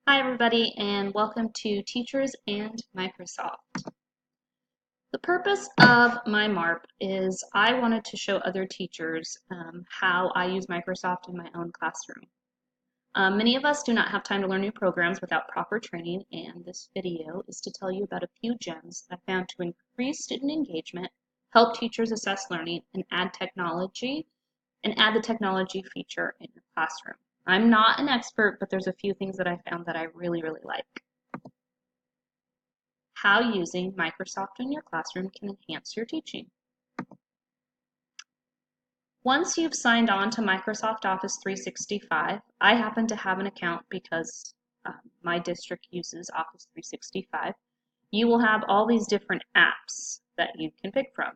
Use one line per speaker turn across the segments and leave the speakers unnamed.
Hi everybody and welcome to Teachers and Microsoft. The purpose of my MARP is I wanted to show other teachers how I use Microsoft in my own classroom. Many of us do not have time to learn new programs without proper training, and this video is to tell you about a few gems that I found to increase student engagement, help teachers assess learning, and add the technology feature in your classroom. I'm not an expert, but there's a few things that I found that I really like. How using Microsoft in your classroom can enhance your teaching. Once you've signed on to Microsoft Office 365, I happen to have an account because my district uses Office 365, you will have all these different apps that you can pick from.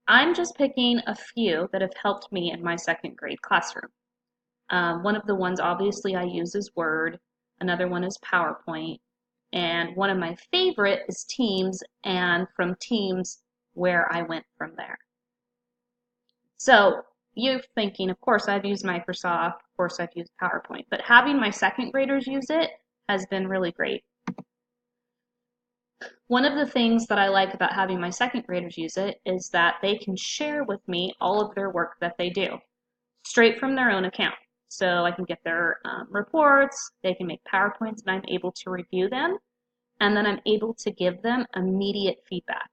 I'm just picking a few that have helped me in my second grade classroom. One of the ones obviously I use is Word, another one is PowerPoint, and one of my favorite is Teams, and from Teams, where I went from there. So you're thinking, of course I've used Microsoft, of course I've used PowerPoint, but having my second graders use it has been really great. One of the things that I like about having my second graders use it is that they can share with me all of their work that they do, straight from their own account. So I can get their reports, they can make PowerPoints, and I'm able to review them, and then I'm able to give them immediate feedback.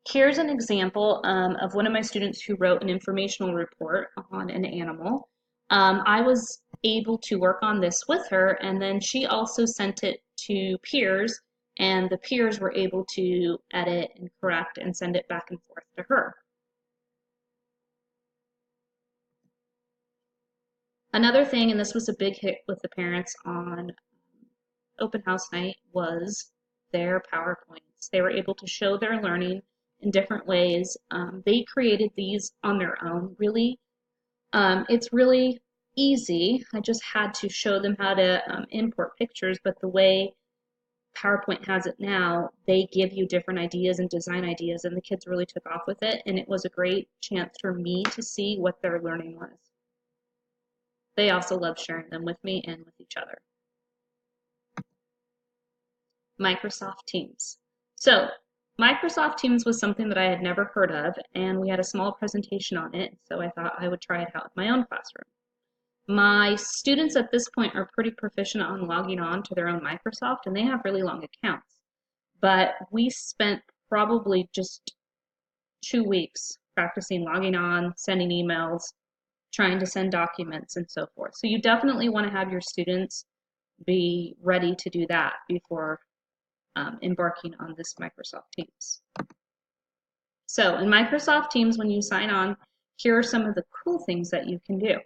Here's an example of one of my students who wrote an informational report on an animal. I was able to work on this with her, and then she also sent it to peers, and the peers were able to edit and correct and send it back and forth to her. Another thing, and this was a big hit with the parents on open house night, was their PowerPoints. They were able to show their learning in different ways. They created these on their own, really. It's really easy. I just had to show them how to import pictures, but the way PowerPoint has it now, they give you different ideas and design ideas, and the kids really took off with it, and it was a great chance for me to see what their learning was. They also love sharing them with me and with each other. Microsoft Teams. So Microsoft Teams was something that I had never heard of, and we had a small presentation on it, so I thought I would try it out in my own classroom. My students at this point are pretty proficient on logging on to their own Microsoft, and they have really long accounts. But we spent probably just 2 weeks practicing logging on, sending emails, trying to send documents, and so forth. So you definitely want to have your students be ready to do that before embarking on this Microsoft Teams. So in Microsoft Teams, when you sign on, here are some of the cool things that you can do.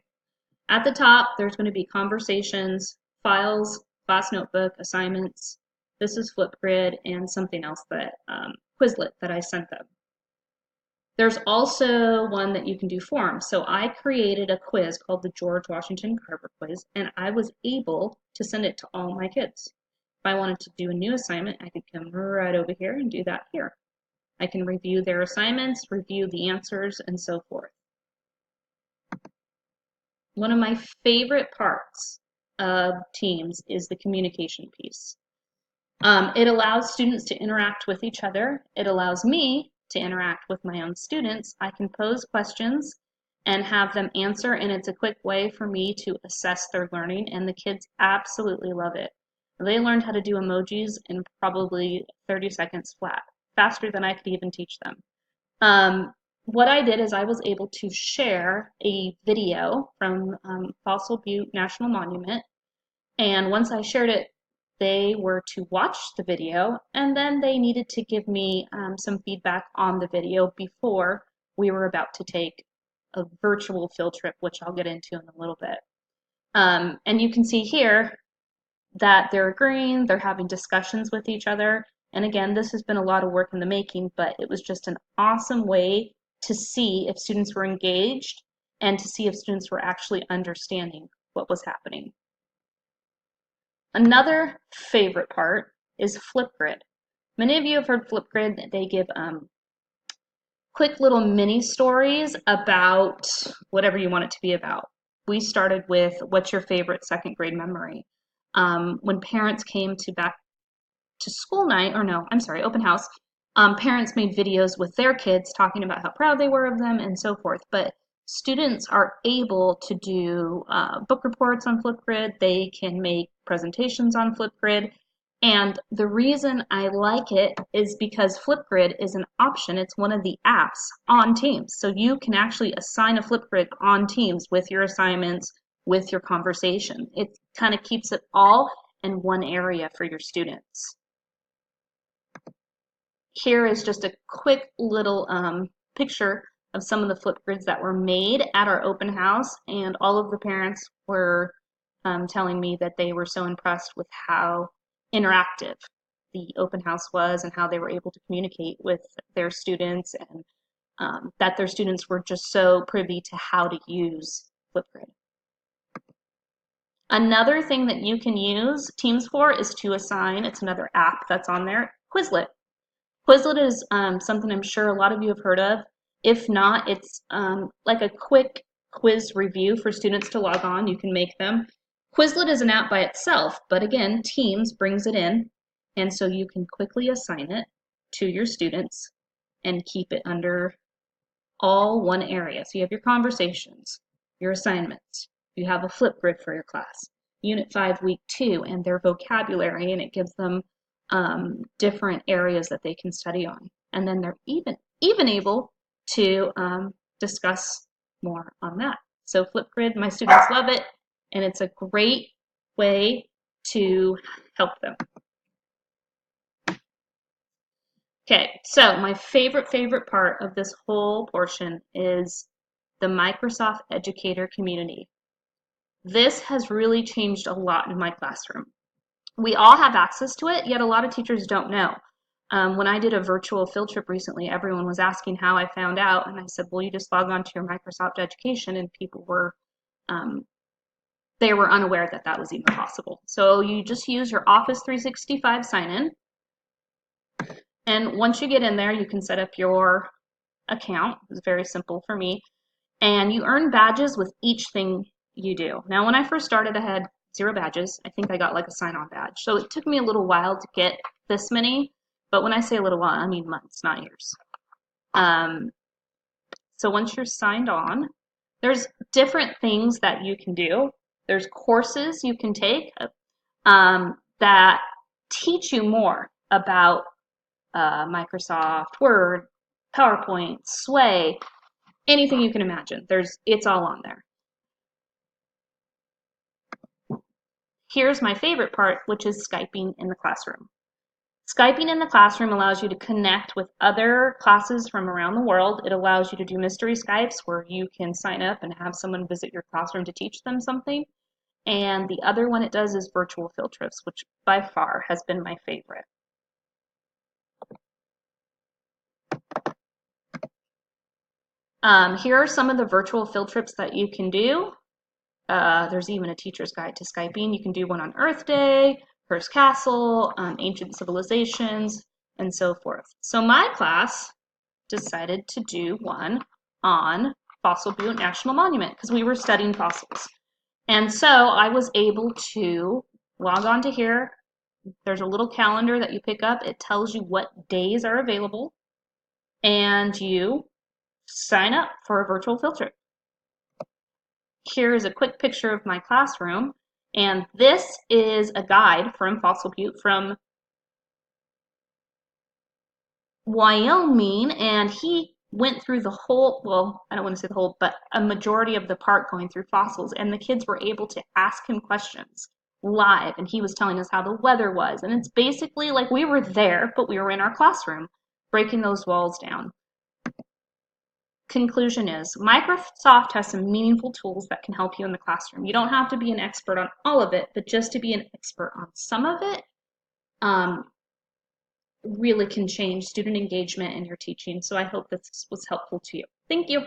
At the top, there's going to be conversations, files, class notebook, assignments. This is Flipgrid and something else that Quizlet that I sent them. There's also one that you can do forms. So I created a quiz called the George Washington Carver Quiz, and I was able to send it to all my kids. If I wanted to do a new assignment, I could come right over here and do that here. I can review their assignments, review the answers, and so forth. One of my favorite parts of Teams is the communication piece. It allows students to interact with each other. It allows me to interact with my own students. I can pose questions and have them answer, and it's a quick way for me to assess their learning, and the kids absolutely love it. They learned how to do emojis in probably 30 seconds flat, faster than I could even teach them. What I did is I was able to share a video from Fossil Butte National Monument, and once I shared it, they were to watch the video, and then they needed to give me some feedback on the video before we were about to take a virtual field trip, which I'll get into in a little bit. And you can see here that they're agreeing, they're having discussions with each other, and again, this has been a lot of work in the making, but it was just an awesome way to see if students were engaged and to see if students were actually understanding what was happening. Another favorite part is Flipgrid. Many of you have heard Flipgrid. They give quick little mini stories about whatever you want it to be about. we started with what's your favorite second grade memory? When parents came to back to school night, or no, I'm sorry, open house, parents made videos with their kids talking about how proud they were of them and so forth. But students are able to do book reports on Flipgrid. They can make presentations on Flipgrid. And the reason I like it is because Flipgrid is an option. It's one of the apps on Teams. So you can actually assign a Flipgrid on Teams with your assignments, with your conversation. It kind of keeps it all in one area for your students. Here is just a quick little picture of some of the Flipgrids that were made at our open house, and all of the parents were telling me that they were so impressed with how interactive the open house was and how they were able to communicate with their students, and that their students were just so privy to how to use Flipgrid. Another thing that you can use Teams for is to assign, it's another app that's on there, Quizlet. Quizlet is something I'm sure a lot of you have heard of. If not, it's like a quick quiz review for students to log on. You can make them. Quizlet is an app by itself, but again, Teams brings it in, and so you can quickly assign it to your students and keep it under all one area. So you have your conversations, your assignments, you have a Flipgrid for your class, Unit 5, Week 2, and their vocabulary, and it gives them different areas that they can study on. And then they're even able to discuss more on that. So Flipgrid, my students love it, and it's a great way to help them. Okay, so my favorite part of this whole portion is the Microsoft Educator community. This has really changed a lot in my classroom. We all have access to it, yet a lot of teachers don't know. When I did a virtual field trip recently, everyone was asking how I found out, and I said, well, you just log on to your Microsoft Education, and people were, they were unaware that that was even possible. So you just use your Office 365 sign-in, and once you get in there, you can set up your account. It's very simple for me, and you earn badges with each thing you do. Now, when I first started, I had 0 badges. I think I got like a sign-on badge. So it took me a little while to get this many, but when I say a little while, I mean months, not years. So once you're signed on, there's different things that you can do. There's courses you can take that teach you more about Microsoft Word, PowerPoint, Sway, anything you can imagine. It's all on there. Here's my favorite part, which is Skyping in the classroom. Skyping in the classroom allows you to connect with other classes from around the world. It allows you to do mystery Skypes where you can sign up and have someone visit your classroom to teach them something. And the other one it does is virtual field trips, which by far has been my favorite. Here are some of the virtual field trips that you can do. There's even a teacher's guide to Skyping. You can do one on Earth Day, Hearst Castle, ancient civilizations, and so forth. So my class decided to do one on Fossil Butte National Monument because we were studying fossils. And so I was able to log on to here. There's a little calendar that you pick up. It tells you what days are available, and you sign up for a virtual field trip. Here is a quick picture of my classroom, and this is a guide from Fossil Butte from Wyoming, and he went through the whole, well, I don't want to say the whole, but a majority of the park going through fossils, and the kids were able to ask him questions live, and he was telling us how the weather was, and it's basically like we were there, but we were in our classroom, breaking those walls down. Conclusion is, Microsoft has some meaningful tools that can help you in the classroom. You don't have to be an expert on all of it, but just to be an expert on some of it really can change student engagement in your teaching. So I hope this was helpful to you. Thank you.